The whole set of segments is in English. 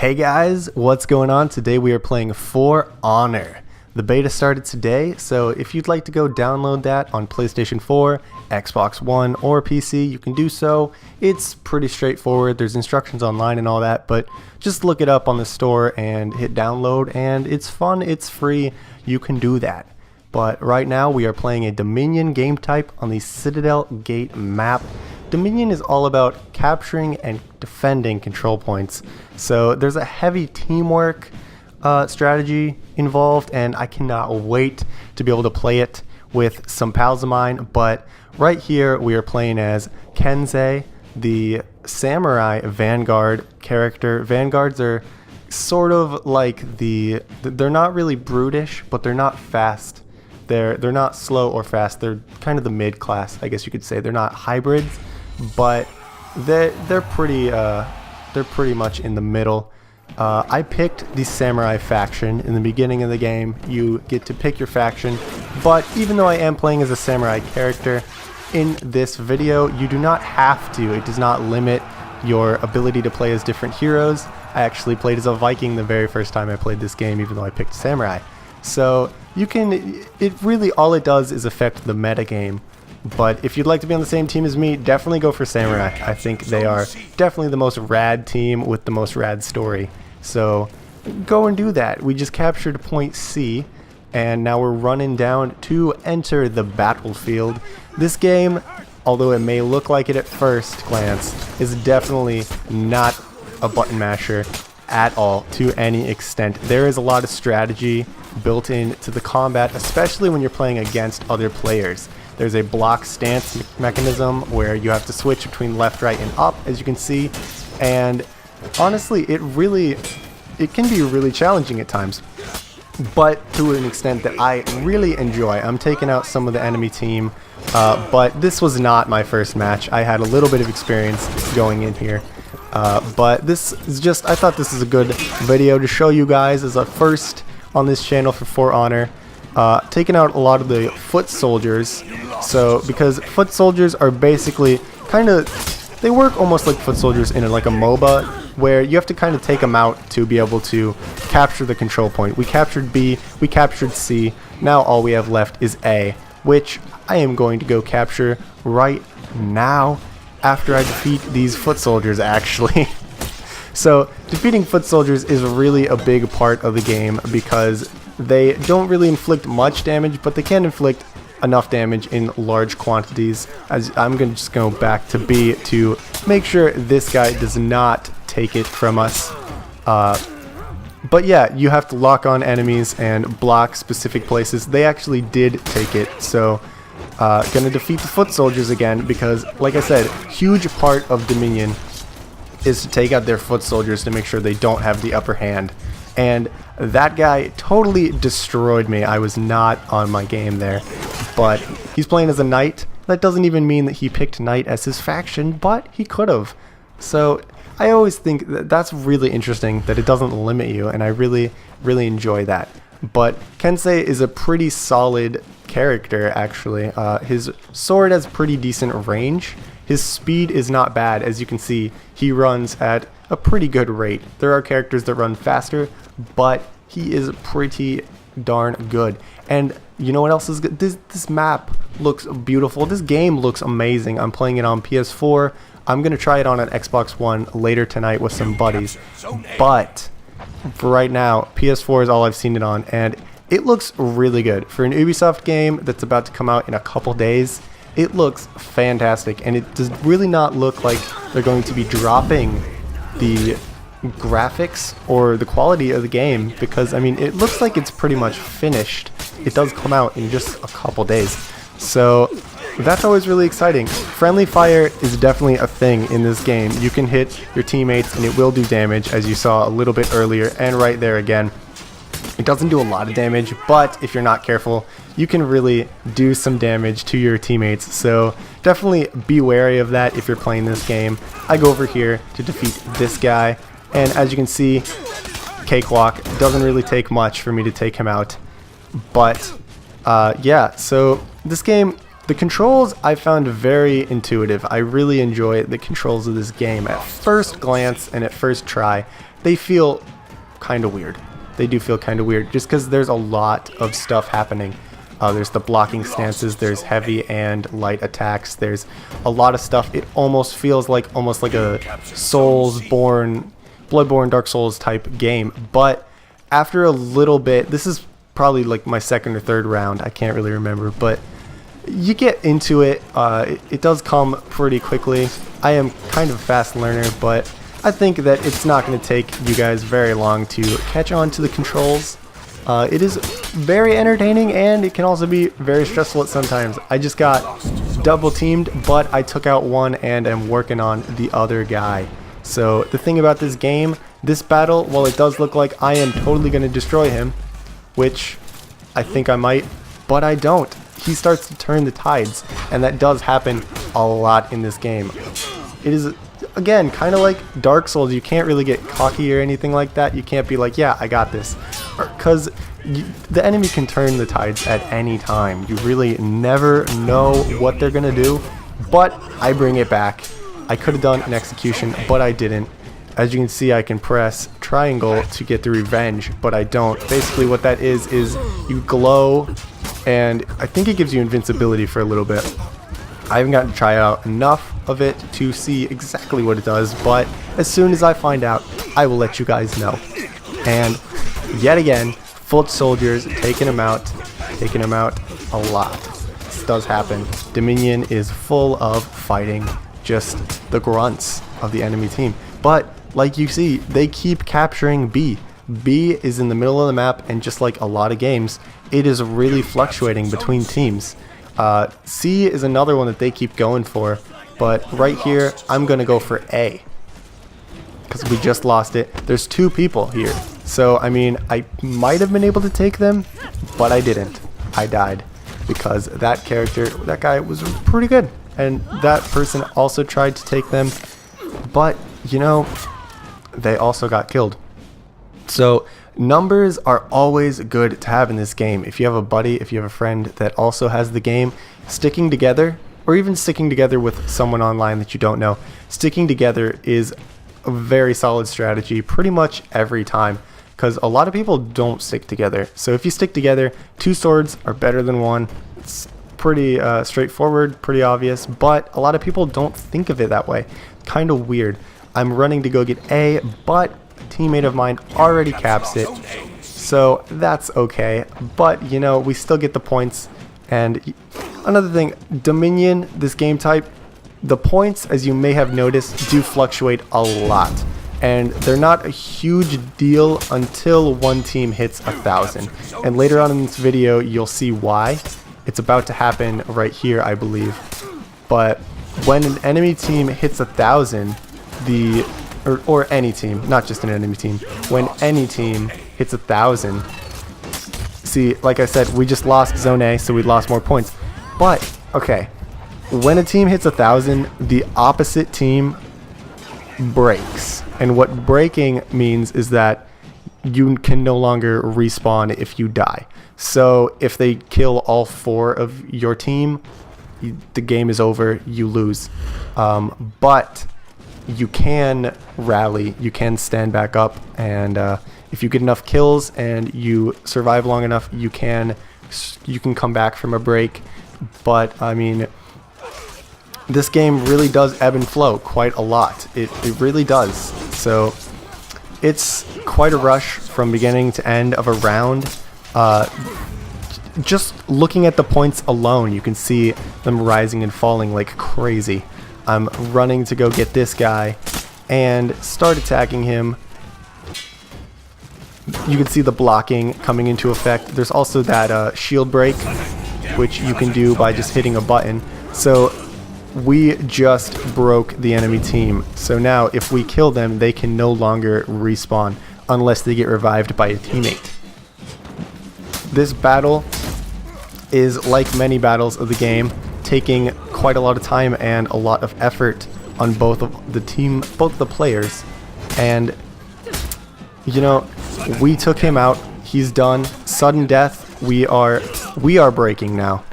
Hey guys, what's going on? Today we are playing For Honor. The beta started today, so if you'd like to go download that on PlayStation 4, Xbox One, or PC, you can do so. It's pretty straightforward. There's instructions online and all that, but just look it up on the store and hit download, and it's fun, it's free, you can do that. But right now we are playing a Dominion game type on the Citadel Gate map. Dominion is all about capturing and defending control points, so there's a heavy teamwork strategy involved, and I cannot wait to be able to play it with some pals of mine. But right here we are playing as Kensei, the samurai vanguard character. Vanguards are sort of like they're not really brutish, but they're not fast. They're not slow or fast. They're kind of the mid class, I guess you could say. They're not hybrids, but they're pretty much in the middle. I picked the samurai faction in the beginning of the game. You get to pick your faction, but even though I am playing as a samurai character in this video, you do not have to. It does not limit your ability to play as different heroes. I actually played as a Viking the very first time I played this game, even though I picked samurai. So you can, it really, all it does is affect the meta game. But if you'd like to be on the same team as me, definitely go for samurai. I think they are definitely the most rad team with the most rad story. So go and do that. We just captured point C, and now we're running down to enter the battlefield. This game, although it may look like it at first glance, is definitely not a button masher at all to any extent. There is a lot of strategy built into the combat, especially when you're playing against other players. There's a block stance mechanism where you have to switch between left, right, and up, as you can see, and honestly, it can be really challenging at times, but to an extent that I really enjoy. I'm taking out some of the enemy team, but this was not my first match. I had a little bit of experience going in here, but this is just, I thought this is a good video to show you guys as a first on this channel for Honor. Taking out a lot of the foot soldiers, so because foot soldiers are basically kind of, they work almost like foot soldiers in like a MOBA, where you have to kind of take them out to be able to capture the control point. We captured B, we captured C, now all we have left is A, which I am going to go capture right now after I defeat these foot soldiers, actually. So defeating foot soldiers is really a big part of the game because they don't really inflict much damage, but they can inflict enough damage in large quantities. As I'm going to just go back to B to make sure this guy does not take it from us. But yeah, you have to lock on enemies and block specific places. They actually did take it, so gonna defeat the foot soldiers again because, like I said, huge part of Dominion is to take out their foot soldiers to make sure they don't have the upper hand. And that guy totally destroyed me. I was not on my game there, but he's playing as a knight. That doesn't even mean that he picked knight as his faction, but he could have. So I always think that that's really interesting that it doesn't limit you, and I really enjoy that. But Kensei is a pretty solid character, actually. His sword has pretty decent range. His speed is not bad. As you can see, he runs at a pretty good rate. There are characters that run faster, but he is pretty darn good. And you know what else is good? This map looks beautiful. This game looks amazing. I'm playing it on PS4. I'm going to try it on an Xbox One later tonight with some buddies. But for right now, PS4 is all I've seen it on, and it looks really good. For an Ubisoft game that's about to come out in a couple days, it looks fantastic, and it does really not look like they're going to be dropping the graphics or the quality of the game, because I mean, it looks like it's pretty much finished. It does come out in just a couple days, so that's always really exciting. Friendly fire is definitely a thing in this game. You can hit your teammates and it will do damage, as you saw a little bit earlier, and right there again. It doesn't do a lot of damage, but if you're not careful, you can really do some damage to your teammates. So definitely be wary of that if you're playing this game. I go over here to defeat this guy, and as you can see, cakewalk. Doesn't really take much for me to take him out. But yeah, so this game, The controls I found very intuitive. I really enjoy the controls of this game. At first glance and at first try, they feel kind of weird. They do feel kind of weird just because there's a lot of stuff happening. There's the blocking stances, there's heavy and light attacks, there's a lot of stuff. It almost feels like a Soulsborne, Bloodborne, Dark Souls type game. But after a little bit, this is probably like my second or third round, I can't really remember, but you get into it. It does come pretty quickly. I am kind of a fast learner, but I think that it's not going to take you guys very long to catch on to the controls. It is very entertaining, and it can also be very stressful at sometimes. I just got double teamed, but I took out one and am working on the other guy. So the thing about this game, this battle, while it does look like I am totally going to destroy him, which I think I might, but I don't. He starts to turn the tides, and that does happen a lot in this game. It is, again, kind of like Dark Souls. You can't really get cocky or anything like that. You can't be like, yeah, I got this. Because the enemy can turn the tides at any time. You really never know what they're going to do, but I bring it back. I could have done an execution, but I didn't. As you can see, I can press triangle to get the revenge, but I don't. Basically what that is you glow, and I think it gives you invincibility for a little bit. I haven't gotten to try out enough of it to see exactly what it does, but as soon as I find out, I will let you guys know. And yet again, foot soldiers taking him out a lot. This does happen. Dominion is full of fighting just the grunts of the enemy team. But like you see, they keep capturing B. B is in the middle of the map, and just like a lot of games, it is really fluctuating between teams. C is another one that they keep going for, but right here, I'm going to go for A. Because we just lost it. There's two people here. So, I mean, I might have been able to take them, but I didn't. I died. Because that guy was pretty good. And that person also tried to take them, but, you know, they also got killed. So numbers are always good to have in this game. If you have a buddy, if you have a friend that also has the game, sticking together, or even sticking together with someone online that you don't know, sticking together is a very solid strategy pretty much every time, because a lot of people don't stick together. So if you stick together, two swords are better than one. It's pretty straightforward, pretty obvious, but a lot of people don't think of it that way. Kind of weird. I'm running to go get A, but a teammate of mine already caps it, so that's okay. But, you know, we still get the points. And another thing, Dominion, this game type, the points, as you may have noticed, do fluctuate a lot. And they're not a huge deal until one team hits 1,000. And later on in this video, you'll see why. It's about to happen right here, I believe. But when an enemy team hits 1,000, or any team, not just an enemy team, when any team hits 1,000, see, like I said, we just lost Zone A, so we lost more points. But, okay, when a team hits 1,000, the opposite team breaks. And what breaking means is that you can no longer respawn if you die. So if they kill all 4 of your team, the game is over, you lose. But you can rally, you can stand back up, and if you get enough kills and you survive long enough, you can come back from a break. But I mean, this game really does ebb and flow quite a lot. It really does. So it's quite a rush from beginning to end of a round. Just looking at the points alone, you can see them rising and falling like crazy. I'm running to go get this guy and start attacking him. You can see the blocking coming into effect. There's also that shield break, which you can do by just hitting a button. So we just broke the enemy team. So now if we kill them, they can no longer respawn unless they get revived by a teammate. This battle is like many battles of the game, taking quite a lot of time and a lot of effort on both of the players. And you know, we took him out. He's done. Sudden death. We are breaking now.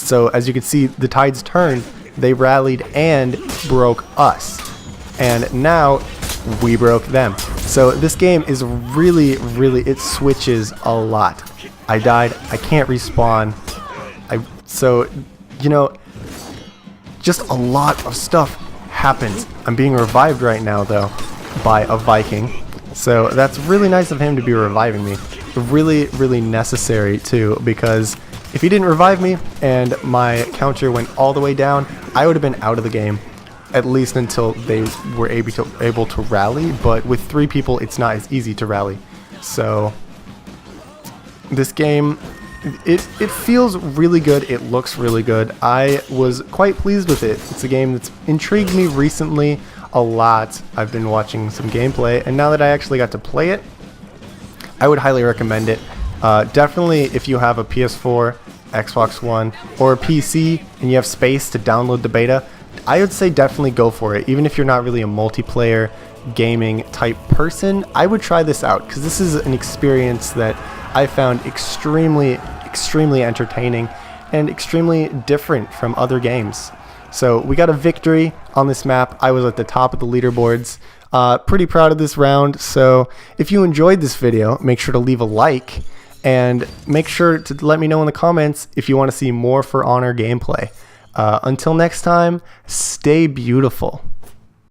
So as you can see, the tides turned, they rallied and broke us. And now we broke them. So this game is really, it switches a lot. I died, I can't respawn. So, you know, just a lot of stuff happens. I'm being revived right now though by a Viking. So that's really nice of him to be reviving me. Really necessary too, because if he didn't revive me and my counter went all the way down, I would have been out of the game, at least until they were able to rally. But with 3 people, it's not as easy to rally. So this game, it feels really good. It looks really good. I was quite pleased with it. It's a game that's intrigued me recently a lot. I've been watching some gameplay, and now that I actually got to play it, I would highly recommend it. Definitely if you have a PS4, Xbox One, or a PC and you have space to download the beta, I would say definitely go for it. Even if you're not really a multiplayer gaming type person, I would try this out, because this is an experience that I found extremely entertaining and extremely different from other games. So we got a victory on this map. I was at the top of the leaderboards. Pretty proud of this round. So if you enjoyed this video, make sure to leave a like and make sure to let me know in the comments if you want to see more For Honor gameplay. Until next time, stay beautiful.